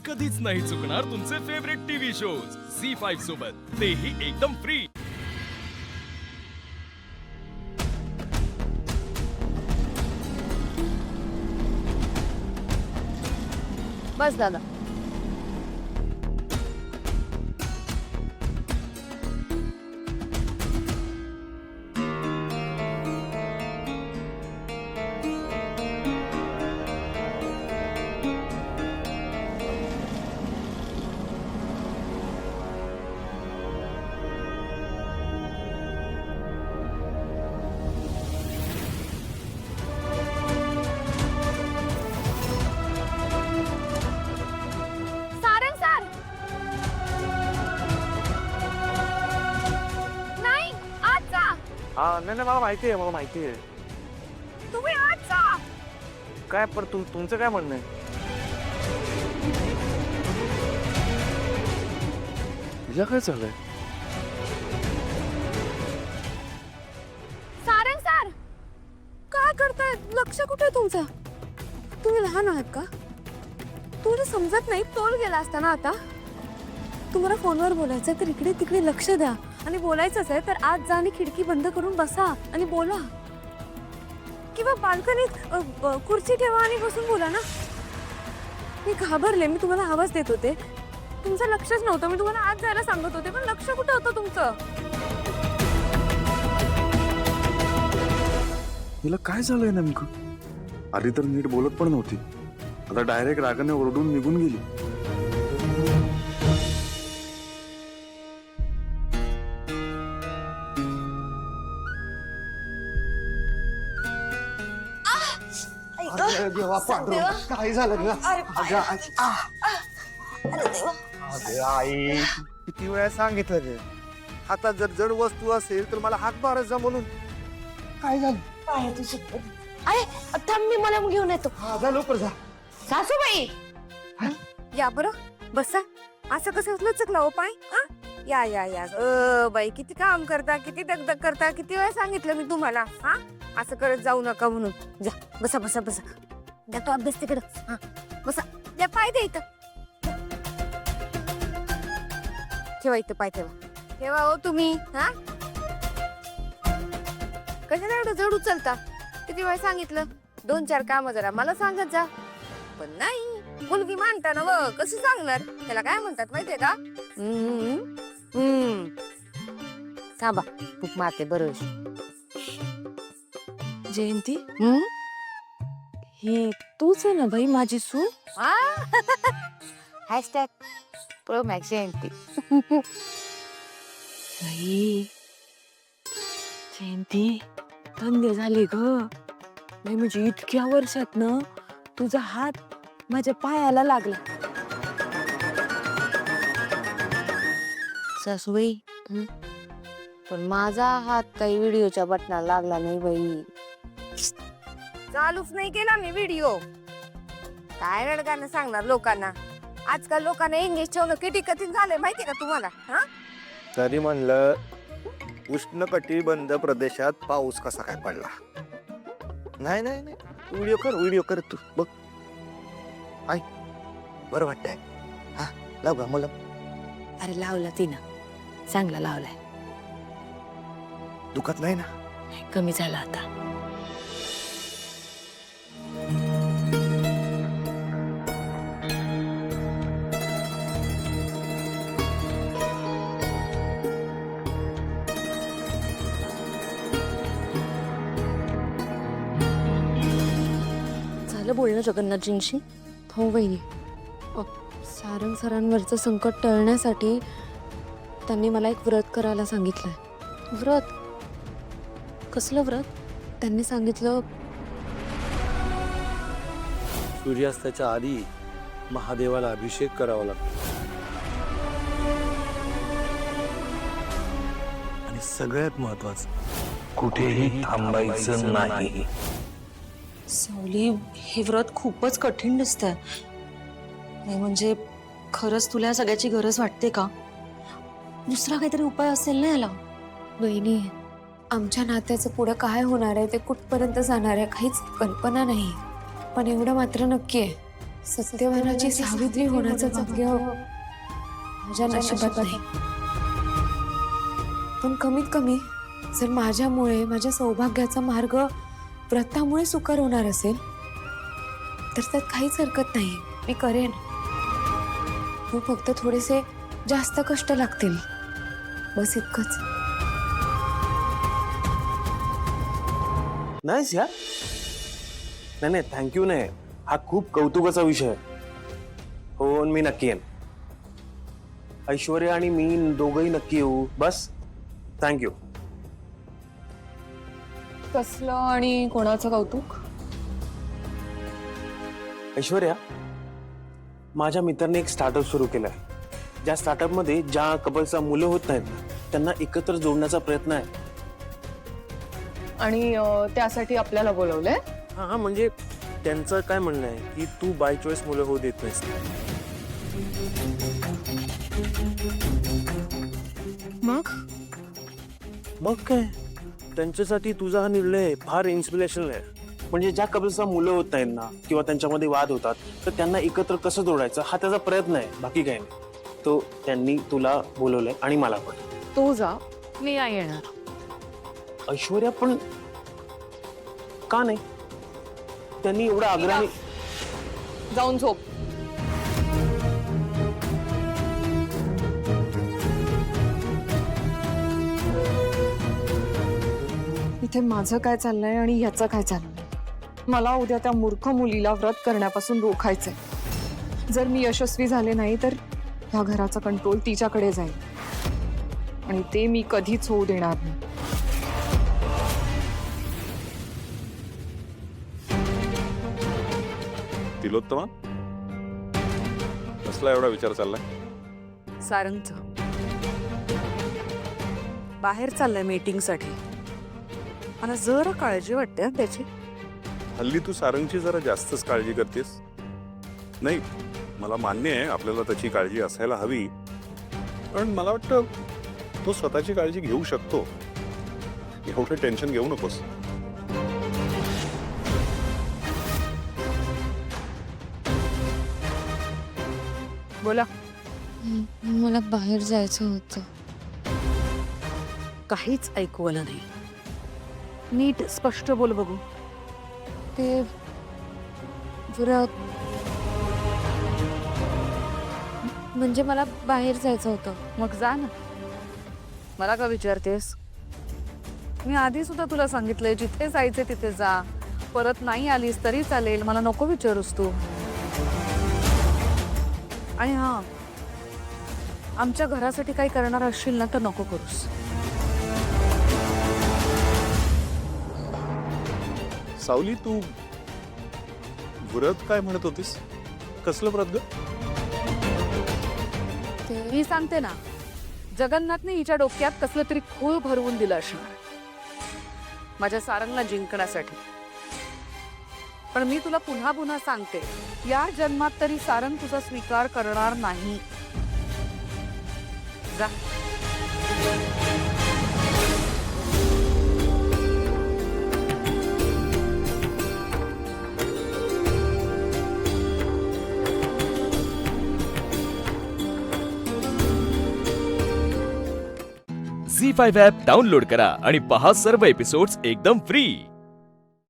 कधीच नाही चुकणार तुमचे फेवरेट टीव्ही शोज झी5 सोबत, तेही एकदम फ्री। बस दादा। नाही मला माहिती आहे, मला माहिती आहे। तुम्ही आज जा। काय पण तुमचं काय म्हणणं आहे? तुझ्या काय चाललंय? सारंग सर, काय करताय? लक्ष कुठे आहे तुमचं? तुम्ही लहान आहात का? तुम्हाला समजत नाही? तोल गेला असता ना आता। तुम्हाला फोनवर बोलायचं तर इकडे तिकडे लक्ष द्या, आणि बोलायचंच आहे तर आज जा आणि खिडकी बंद करून बसा आणि बोला, किंवा बाल्कनीत खुर्ची ठेवा आणि बसून बोला ना। मी घाबरले, मी तुम्हाला आवाज देत होते, तुमचं लक्षच नव्हतं। मी तुम्हाला आज जायला सांगत होते, पण लक्ष कुठे होतं तुमचं? हिला काय झालंय नेमकं? आधी तर नीट बोलत पण नव्हती, आता डायरेक्ट रागाने ओरडून निघून गेली। देवा पांडुरंगा, काय झालं ग? आई, किती वेळा सांगितलं रे, आता जर जड वस्तू असेल तर मला हात मारत जा म्हणून। काय झालं? अरे थांब, मी मला घेऊन येतो। हा जा, लवकर जा। सासूबाई या बरं, बसा। असं कसं लचकला हो पाय? या या या। बाई, किती काम करता, किती दगदग करता, किती वेळा सांगितलं मी तुम्हाला, हा असं करत जाऊ नका म्हणून। जा बसा बसा बसा, द्या तो अभ्यास तिकडं। हा बसा, द्या पाय द्या इथं, ठेवा इथं पाय, ठेवा ठेवा हो तुम्ही। हा कशाला एवढं जड उचलता? किती वेळ सांगितलं, 2-4 काम जरा मला सांगत जा, पण नाही। मुलगी मानता ना व, कशी सांगणार? त्याला काय म्हणतात माहितीये का? थांबा, खूप मारते बरोबर। जयंती, ही तूच आहे ना बाई माझी सून? हॅशटॅग प्रोमॅक्स जयंती। बाई जयंती, धन्य झाली ग। नाही म्हणजे इतक्या वर्षात ना तुझा हात माझ्या पायाला लागला। सासूबाई, पण माझा हात काही व्हिडिओच्या बटनाला लागला नाही बाई। चालूच नाही केला मी व्हिडिओ। काय रडगाणं सांगणार लोकांना? आजकाल लोकांना इंग्लिश ठेवणं किती कठीण झालंय माहितीये का तुम्हाला? हा तरी म्हणलं, उष्णकटिबंध प्रदेशात पाऊस कसा काय पडला? नाही नाही नाही, व्हिडिओ कर तू बघ। आई, बरं वाटतंय? हा लाव गा मला। अरे लावला तिनं, चांगला लावलाय, दुखत नाही ना? कमी झाला आता। झालं बोलणं जगन्नाथजींशी? हो बहिणी, सारंग सरांवरचं संकट टळण्यासाठी त्यांनी मला एक व्रत करायला सांगितलंय। व्रत? कसलं व्रत? त्यांनी सांगितलं सूर्यास्ताच्या आधी महादेवाला अभिषेक करावा लागतो, आणि सगळ्यात महत्वाचं कुठेही थांबायचं नाही। सावली, हे व्रत खूपच कठीण दिसतंय। नाही म्हणजे खरंच तुला या सगळ्याची गरज वाटते का? दुसरा काहीतरी उपाय असेल ना याला? बहिणी, आमच्या नात्याचं पुढे काय होणार आहे, ते कुठपर्यंत जाणार आहे, काहीच कल्पना नाही। पण एवढं मात्र नक्की आहे, सत्यवानाची सावित्री होण्याचं भाग्य माझ्या नशिबात नाही. पण कमीत कमी जर माझ्यामुळे माझ्या सौभाग्याचा मार्ग व्रतामुळे सुकर होणार असेल तर त्यात काहीच हरकत नाही. मी करेन. हो, फक्त थोडेसे जास्त कष्ट लागतील, बस इतकंच. नाहीस यार. नाही थँक्यू नाही. हा खूप कौतुकाचा विषय आहे. हो, मी नक्की येईन. ऐश्वर्या आणि मी दोघंही नक्की येऊ. बस थँक्यू. कसलं आणि कोणाचं कौतुक? ऐश्वर्या, माझ्या मित्राने एक स्टार्टअप सुरू केलाय. ज्या स्टार्टअपमध्ये ज्या कपल्सला मुलं होत नाहीत त्यांना एकत्र जोडण्याचा प्रयत्न आहे. आणि त्यासाठी आपल्याला बोलवलंय. हा म्हणजे त्यांचं काय म्हणणं आहे की तू बाय चॉईस मुलं होऊ देत नाहीस. मग काय त्यांच्यासाठी तुझा हा निर्णय फार इन्स्पिरेशनल आहे. म्हणजे ज्या कपल्सला मुलं होत नाहीत ना किंवा त्यांच्यामध्ये वाद होतात तर त्यांना एकत्र कसं जोडायचं हा त्याचा प्रयत्न आहे, बाकी काही नाही. तो त्यांनी तुला बोलवलंय आणि मला पण. तू जा, मी नाही येणार. ऐश्वर्या पण का नाही? त्यांनी एवढा आग्रहाने. जाऊन झोप. इथे माझं काय चाललंय आणि ह्याचं काय चाललंय? मला उद्या त्या मूर्ख मुलीला व्रत करण्यापासून रोखायचंय. जर मी यशस्वी झाले नाही तर ह्या घराचा कंट्रोल तिच्याकडे जाईल आणि ते मी कधीच होऊ देणार नाही. तिलोत्तमा, कसला एवढा विचार चाललाय? सारंगचं बाहेर चाललंय मीटिंगसाठी. मला जरा काळजी वाटते त्याची. हल्ली तू सारंगची जरा जास्तच काळजी करतेस. नाही, मला मान्य आहे आपल्याला त्याची काळजी असायला हवी, पण मला वाटतं तो स्वतःची काळजी घेऊ शकतो. एवढं टेन्शन घेऊ नकोस. बोला. मला बाहेर जायचं होतं. काहीच ऐकू आलं नाही. नीट स्पष्ट बोल बघू. ते व्रत म्हणजे मला बाहेर जायचं होतं. मग जा ना. मला का विचारतेस? मी आधी सुद्धा तुला सांगितलंय जिथे जायचे तिथे जा. परत नाही आलीस तरी चालेल, मला नको विचारूस तू. आणि हा, आमच्या घरासाठी काही करणार असशील ना तर नको करूस. सावली, तू व्रत काय म्हणत होतीस? कसलं व्रत ग? मी सांगते ना, जगन्नाथने हिच्या डोक्यात कसलं तरी खूळ भरवून दिलं असणार माझ्या सारंगला जिंकण्यासाठी. पण मी तुला पुन्हा पुन्हा सांगते, या जन्मात तरी सारंग तुझा स्वीकार करणार नाही. जा. झी5 ॲप डाउनलोड करा आणि पहा सर्व एपिसोड्स एकदम फ्री.